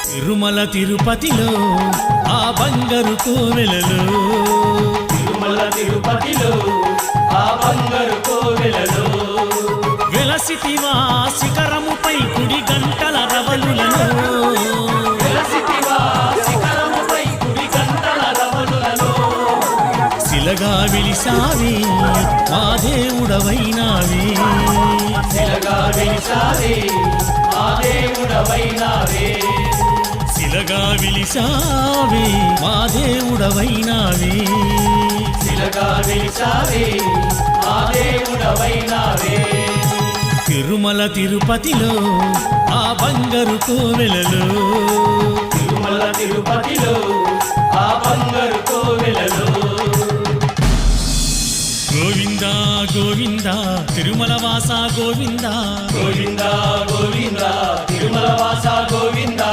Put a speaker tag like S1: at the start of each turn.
S1: తిరుమల తిరుపతిలో ఆ బంగారు కోవెలలో,
S2: తిరుమల తిరుపతిలో ఆ బంగారు కోవెలలో,
S1: వెలసితివా శిఖరముపై కుడి గంటల రవలులను,
S2: వెలసితివా శిఖరముపై కుడి గంటల రవలులలో,
S1: శిలగా వెలిసావే మా దేవుడవైనావే,
S2: శిలగా వెలిసావే మా దేవుడవైనావే,
S1: శిలగా వెలిసావే మా దేవుడవైనావే,
S2: శిలగా వెలిసావే మా దేవుడవైనావే.
S1: తిరుమల తిరుపతిలో ఆ బంగారు కోవెలలో,
S2: తిరుమల తిరుపతిలో ఆ బంగారు కోవెలలో,
S1: గోవిందా గోవిందా తిరుమల వాస గోవిందా,
S2: గోవిందా గోవిందా తిరుమల వాస గోవిందా.